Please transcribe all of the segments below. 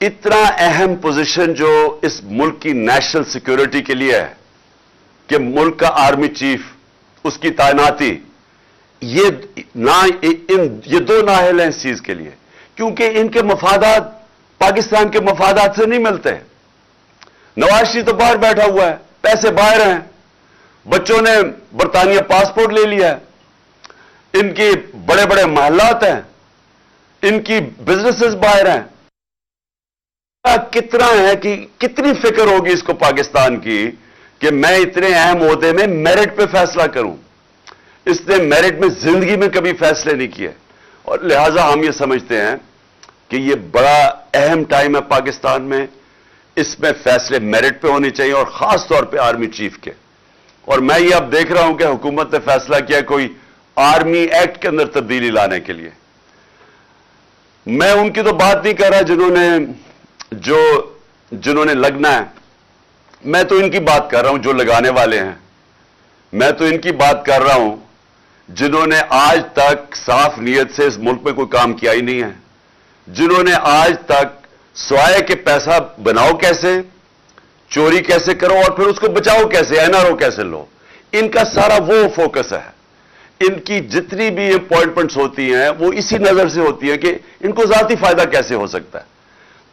इतना अहम पोजीशन जो इस मुल्क की नेशनल सिक्योरिटी के लिए है कि मुल्क का आर्मी चीफ, उसकी तैनाती, ये दो नाअहल हैं इस चीज के लिए, क्योंकि इनके मफादात पाकिस्तान के मफादात से नहीं मिलते। नवाज शरीफ तो बाहर बैठा हुआ है, पैसे बाहर हैं, बच्चों ने बरतानिया पासपोर्ट ले लिया है, इनके बड़े बड़े महल्लात हैं, इनकी बिजनेसेस बाहर हैं। कितना है कि कितनी फिक्र होगी इसको पाकिस्तान की कि मैं इतने अहम ओहदे में मेरिट पे फैसला करूं। इसने मेरिट में जिंदगी में कभी फैसले नहीं किए, और लिहाजा हम ये समझते हैं कि ये बड़ा अहम टाइम है पाकिस्तान में, इसमें फैसले मेरिट पे होने चाहिए, और खास तौर पे आर्मी चीफ के। और मैं ये अब देख रहा हूं कि हुकूमत ने फैसला किया कोई आर्मी एक्ट के अंदर तब्दीली लाने के लिए। मैं उनकी तो बात नहीं कर रहा जिन्होंने लगना है, मैं तो इनकी बात कर रहा हूं जो लगाने वाले हैं। मैं तो इनकी बात कर रहा हूं जिन्होंने आज तक साफ नीयत से इस मुल्क में कोई काम किया ही नहीं है, जिन्होंने आज तक स्वाय के पैसा बनाओ कैसे, चोरी कैसे करो और फिर उसको बचाओ कैसे, एनआरओ कैसे लो, इनका सारा वो फोकस है। इनकी जितनी भी अपॉइंटमेंट्स होती हैं वो इसी नजर से होती है कि इनको जाती फायदा कैसे हो सकता है।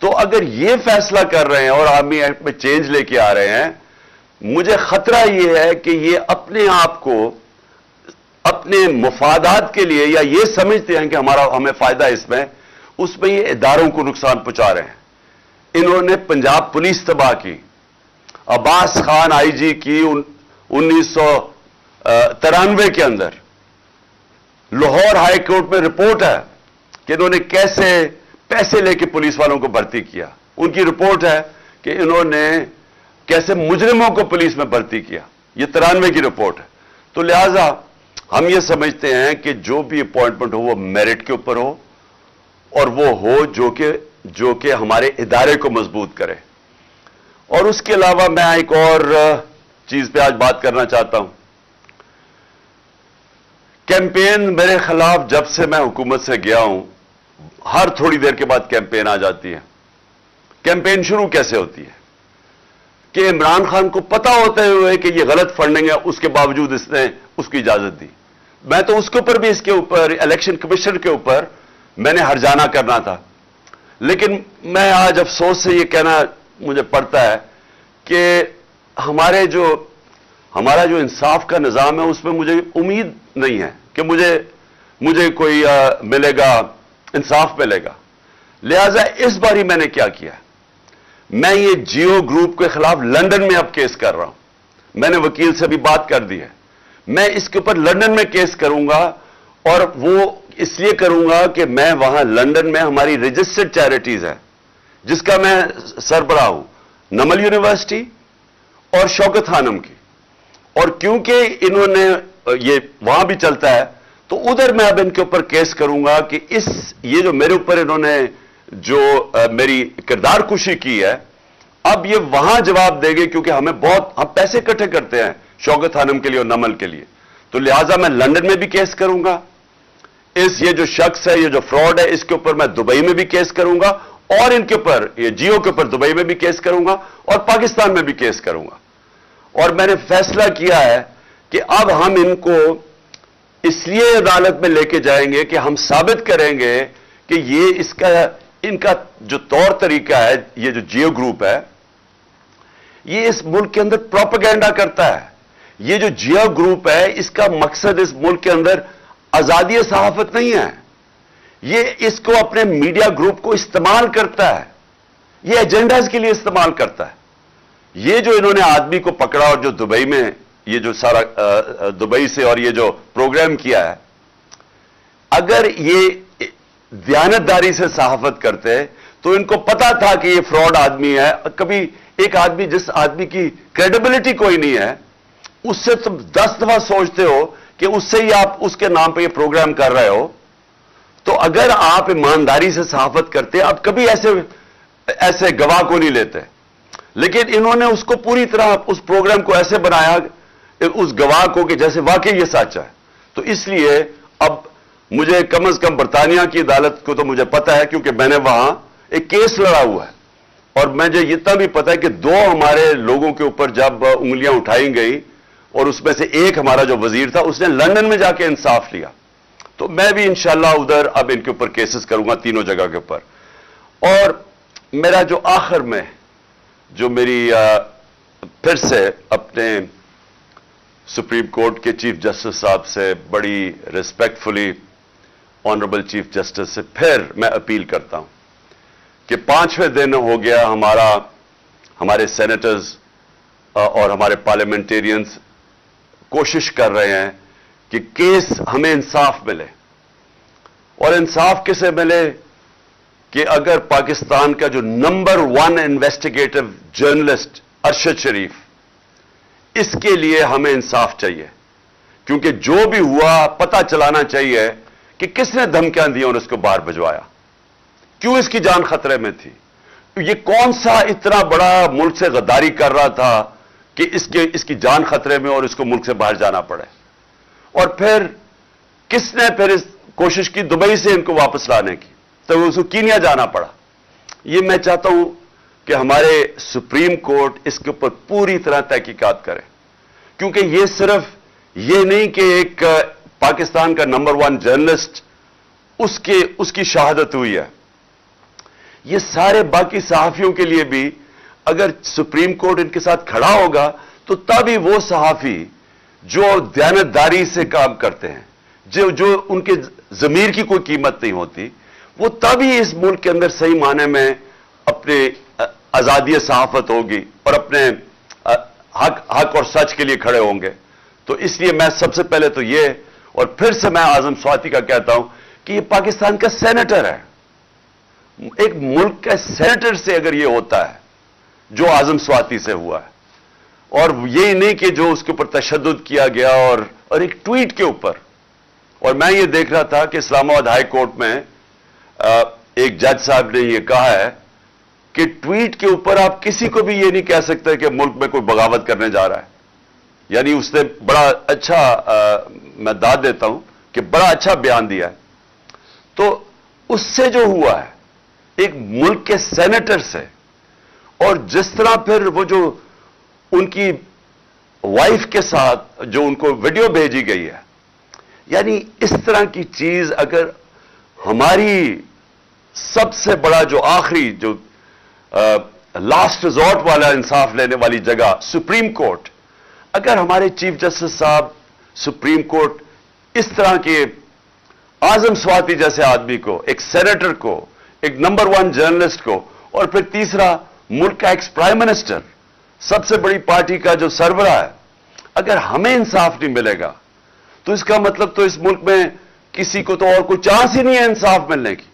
तो अगर ये फैसला कर रहे हैं और आर्मी एक्ट में चेंज लेके आ रहे हैं, मुझे खतरा ये है कि ये अपने आप को अपने मुफादात के लिए, या ये समझते हैं कि हमें फायदा इसमें, उसमें ये इदारों को नुकसान पहुंचा रहे हैं। इन्होंने पंजाब पुलिस तबाह की, अब्बास खान आईजी की 1993 के अंदर। लाहौर हाई कोर्ट में रिपोर्ट है कि इन्होंने कैसे पैसे लेके पुलिस वालों को भर्ती किया। उनकी रिपोर्ट है कि इन्होंने कैसे मुजरिमों को पुलिस में भर्ती किया। यह 93 की रिपोर्ट है। तो लिहाजा हम ये समझते हैं कि जो भी अपॉइंटमेंट हो वो मेरिट के ऊपर हो, और वो हो जो कि हमारे इदारे को मजबूत करे। और उसके अलावा मैं एक और चीज पे आज बात करना चाहता हूं। कैंपेन मेरे खिलाफ जब से मैं हुकूमत से गया हूं, हर थोड़ी देर के बाद कैंपेन आ जाती है। कैंपेन शुरू कैसे होती है कि इमरान खान को पता होते हुए कि यह गलत फंडिंग है, उसके बावजूद इसने उसकी इजाजत दी। मैं तो उसके ऊपर भी, इसके ऊपर इलेक्शन कमीशन के ऊपर मैंने हर्जाना करना था। लेकिन मैं आज अफसोस से यह कहना मुझे पड़ता है कि हमारा जो इंसाफ का निजाम है उसमें मुझे उम्मीद नहीं है कि मुझे कोई मिलेगा, इंसाफ मिलेगा। लिहाजा इस बारी मैंने क्या किया, मैं ये जियो ग्रुप के खिलाफ लंदन में अब केस कर रहा हूं। मैंने वकील से भी बात कर दी है। मैं इसके ऊपर लंदन में केस करूंगा, और वो इसलिए करूंगा कि मैं वहां लंदन में हमारी रजिस्टर्ड चैरिटीज है जिसका मैं सरबराह हूं, नमल यूनिवर्सिटी और शौकत खानम की। और क्योंकि इन्होंने ये वहां भी चलता है, तो उधर मैं अब इनके ऊपर केस करूंगा कि ये जो मेरे ऊपर इन्होंने जो मेरी किरदार कुशी की है, अब ये वहां जवाब देंगे, क्योंकि हम पैसे इकट्ठे करते हैं शौकत खानम के लिए और नमल के लिए। तो लिहाजा मैं लंदन में भी केस करूंगा। ये जो शख्स है, ये जो फ्रॉड है, इसके ऊपर मैं दुबई में भी केस करूंगा, और इनके ऊपर, ये जियो के ऊपर दुबई में भी केस करूंगा, और पाकिस्तान में भी केस करूंगा। और मैंने फैसला किया है कि अब हम इनको इसलिए अदालत में लेके जाएंगे कि हम साबित करेंगे कि इनका जो तौर तरीका है, ये जो जियो ग्रुप है, ये इस मुल्क के अंदर प्रोपेगेंडा करता है। ये जो जियो ग्रुप है, इसका मकसद इस मुल्क के अंदर आजादी सहाफत नहीं है। ये इसको अपने मीडिया ग्रुप को इस्तेमाल करता है, ये एजेंडाज के लिए इस्तेमाल करता है। ये जो इन्होंने आदमी को पकड़ा और जो दुबई में ये जो सारा दुबई से और ये जो प्रोग्राम किया है, अगर ये दयानतदारी से सहाफत करते तो इनको पता था कि ये फ्रॉड आदमी है। कभी एक आदमी, जिस आदमी की क्रेडिबिलिटी कोई नहीं है, उससे तुम 10 दफा सोचते हो कि उससे ही आप उसके नाम पे ये प्रोग्राम कर रहे हो। तो अगर आप ईमानदारी से सहाफत करते, आप कभी ऐसे गवाह को नहीं लेते। लेकिन इन्होंने उसको पूरी तरह, उस प्रोग्राम को ऐसे बनाया उस गवाह को कि जैसे वाकई ये सच है। तो इसलिए अब मुझे कम से कम बरतानिया की अदालत को तो मुझे पता है, क्योंकि मैंने वहां एक केस लड़ा हुआ है اور مجھے اتنا بھی پتا ہے کہ 2 ہمارے لوگوں کے اوپر جب انگلیاں اٹھائی گئی اور اس میں سے ایک ہمارا جو وزیر تھا اس نے لندن میں جا کے انصاف لیا. تو میں بھی انشاءاللہ ادھر اب ان کے اوپر کیسز کروں گا تینوں جگہ کے اوپر. اور میرا جو آخر میں جو میری پھر سے اپنے سپریم کورٹ کے چیف جسٹس صاحب سے بڑی ریسپیکٹفلی آنریبل چیف جسٹس سے پھر میں اپیل کرتا ہوں کہ 5ویں دن ہو گیا ہمارے سینیٹرز اور ہمارے پارلیمنٹیرینز کوشش کر رہے ہیں کہ کیس ہمیں انصاف ملے. اور انصاف کسے ملے کہ اگر پاکستان کا جو نمبر 1 انویسٹیگیٹو جرنلسٹ ارشد شریف، اس کے لیے ہمیں انصاف چاہیے. کیونکہ جو بھی ہوا پتہ چلانا چاہیے کہ کس نے دھمکیاں دی اور اس کو باہر بھجوایا، کیوں اس کی جان خطرے میں تھی، یہ کون سا اتنا بڑا ملک سے غداری کر رہا تھا کہ اس کی جان خطرے میں اور اس کو ملک سے باہر جانا پڑے. اور پھر کس نے پھر اس کوشش کی دبئی سے ان کو واپس لانے کی، تو اس کو کینیا جانا پڑا. یہ میں چاہتا ہوں کہ ہمارے سپریم کورٹ اس کے اوپر پوری طرح تحقیقات کرے. کیونکہ یہ صرف یہ نہیں کہ ایک پاکستان کا نمبر 1 جرنلسٹ اس کی شہادت ہوئی ہے، یہ سارے باقی صحافیوں کے لیے بھی اگر سپریم کورٹ ان کے ساتھ کھڑا ہوگا تو تبھی وہ صحافی جو دیانتداری سے کام کرتے ہیں، جو ان کے ضمیر کی کوئی قیمت نہیں ہوتی، وہ تبھی اس ملک کے اندر صحیح معنی میں اپنے آزادی صحافت ہوگی اور اپنے حق اور سچ کے لیے کھڑے ہوں گے. تو اس لیے میں سب سے پہلے تو یہ، اور پھر سے میں اعظم سواتی کا کہتا ہوں کہ یہ پاکستان کا سینیٹر ہے. ایک ملک کا سینیٹر سے اگر یہ ہوتا ہے جو اعظم سواتی سے ہوا ہے، اور یہ نہیں کہ جو اس کے اوپر تشدد کیا گیا اور ایک ٹویٹ کے اوپر. اور میں یہ دیکھ رہا تھا کہ اسلام آباد ہائی کورٹ میں ایک جج صاحب نے یہ کہا ہے کہ ٹویٹ کے اوپر آپ کسی کو بھی یہ نہیں کہہ سکتے کہ ملک میں کوئی بغاوت کرنے جا رہا ہے. یعنی اس نے بڑا اچھا میں داد دیتا ہوں کہ بڑا اچھا بیان دیا ہے. تو اس سے جو ہوا ہے ایک ملک کے سینیٹر سے، اور جس طرح پھر وہ جو ان کی وائف کے ساتھ جو ان کو ویڈیو بھیجی گئی ہے، یعنی اس طرح کی چیز اگر ہماری سب سے بڑا جو آخری جو لاسٹ ریزورٹ والا انصاف لینے والی جگہ سپریم کورٹ، اگر ہمارے چیف جسٹس صاحب سپریم کورٹ اس طرح کے اعظم سواتی جیسے آدمی کو، ایک سینیٹر کو، ایک نمبر 1 جرنلسٹ کو، اور پھر تیسرا ملک کا ایکس پرائم منسٹر، سب سے بڑی پارٹی کا جو سربراہ ہے، اگر ہمیں انصاف نہیں ملے گا تو اس کا مطلب تو اس ملک میں کسی کو تو اور کوئی چانس ہی نہیں ہے انصاف ملنے کی.